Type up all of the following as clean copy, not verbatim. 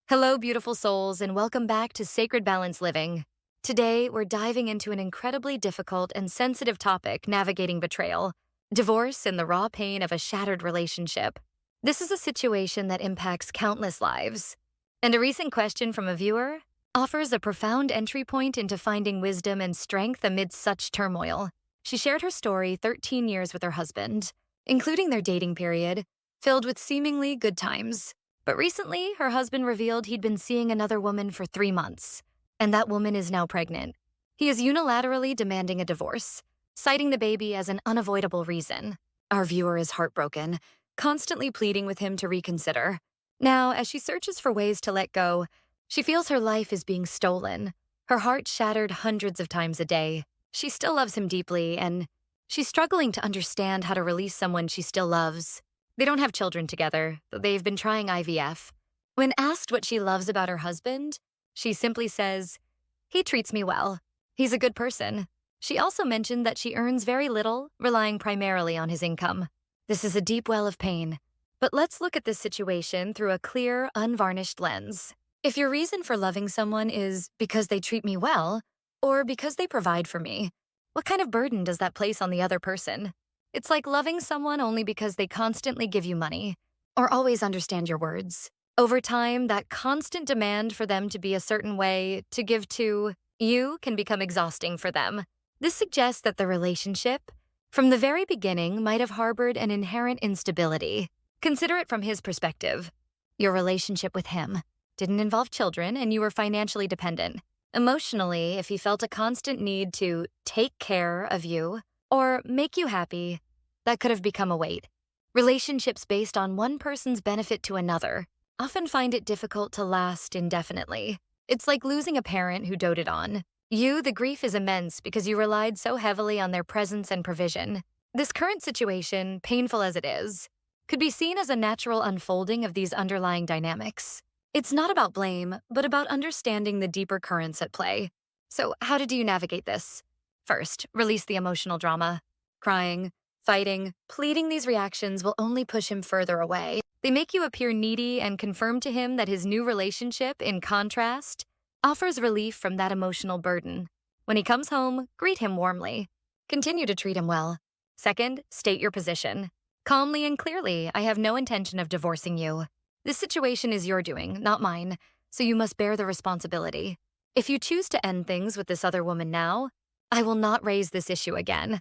Hello, beautiful souls, and welcome back to Sacred Balance Living. Today, we're diving into an incredibly difficult and sensitive topic navigating betrayal, divorce, and the raw pain of a shattered relationship. This is a situation that impacts countless lives. And a recent question from a viewer offers a profound entry point into finding wisdom and strength amidst such turmoil. She shared her story 13 years with her husband, including their dating period, filled with seemingly good times. But recently, her husband revealed he'd been seeing another woman for 3 months, and that woman is now pregnant. He is unilaterally demanding a divorce, citing the baby as an unavoidable reason. Our viewer is heartbroken, constantly pleading with him to reconsider. Now, as she searches for ways to let go, she feels her life is being stolen, her heart shattered hundreds of times a day. She still loves him deeply, and she's struggling to understand how to release someone she still loves. They don't have children together, though they've been trying IVF. When asked what she loves about her husband, she simply says, "He treats me well. He's a good person." She also mentioned that she earns very little, relying primarily on his income. This is a deep well of pain. But let's look at this situation through a clear, unvarnished lens. If your reason for loving someone is because they treat me well, or because they provide for me, what kind of burden does that place on the other person? It's like loving someone only because they constantly give you money or always understand your words. Over time, that constant demand for them to be a certain way, to give to you, can become exhausting for them. This suggests that the relationship, from the very beginning, might have harbored an inherent instability. Consider it from his perspective. Your relationship with him didn't involve children, and you were financially dependent. Emotionally, if he felt a constant need to take care of you or make you happy, that could have become a weight. Relationships based on one person's benefit to another often find it difficult to last indefinitely. It's like losing a parent who doted on you. The grief is immense because you relied so heavily on their presence and provision. This current situation, painful as it is, could be seen as a natural unfolding of these underlying dynamics. It's not about blame, but about understanding the deeper currents at play. So, how did you navigate this? First, release the emotional drama. Crying, fighting, pleading, these reactions will only push him further away. They make you appear needy and confirm to him that his new relationship, in contrast, offers relief from that emotional burden. When he comes home, greet him warmly. Continue to treat him well. Second, state your position. Calmly and clearly, "I have no intention of divorcing you. This situation is your doing, not mine, so you must bear the responsibility. If you choose to end things with this other woman now, I will not raise this issue again."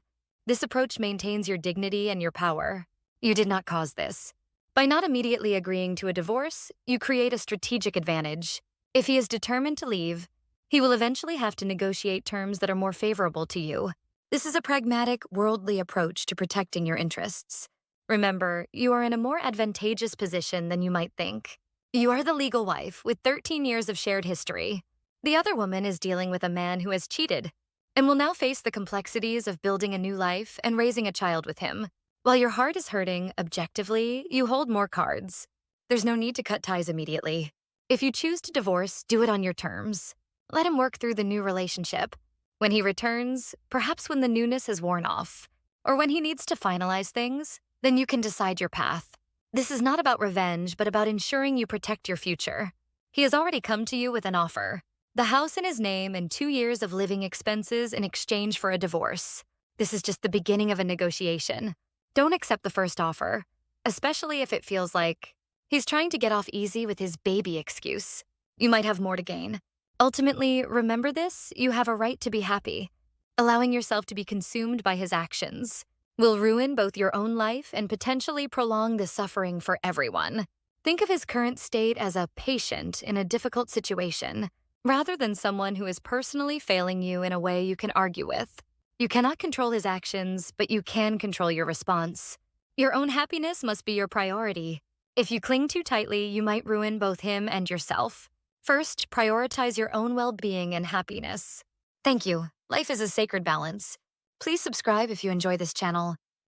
This approach maintains your dignity and your power. You did not cause this. By not immediately agreeing to a divorce, you create a strategic advantage. If he is determined to leave, he will eventually have to negotiate terms that are more favorable to you. This is a pragmatic, worldly approach to protecting your interests. Remember, you are in a more advantageous position than you might think. You are the legal wife with 13 years of shared history. The other woman is dealing with a man who has cheated and will now face the complexities of building a new life and raising a child with him. While your heart is hurting, objectively, you hold more cards. There's no need to cut ties immediately. If you choose to divorce, do it on your terms. Let him work through the new relationship. When he returns, perhaps when the newness has worn off, or when he needs to finalize things, then you can decide your path. This is not about revenge, but about ensuring you protect your future. He has already come to you with an offer: the house in his name and 2 years of living expenses in exchange for a divorce. This is just the beginning of a negotiation. Don't accept the first offer, especially if it feels like he's trying to get off easy with his baby excuse. You might have more to gain. Ultimately, remember this: you have a right to be happy. Allowing yourself to be consumed by his actions will ruin both your own life and potentially prolong the suffering for everyone. Think of his current state as a patient in a difficult situation, rather than someone who is personally failing you in a way you can argue with. You cannot control his actions, but you can control your response. Your own happiness must be your priority. If you cling too tightly, you might ruin both him and yourself. First, prioritize your own well-being and happiness. Thank you. Life is a sacred balance. Please subscribe if you enjoy this channel.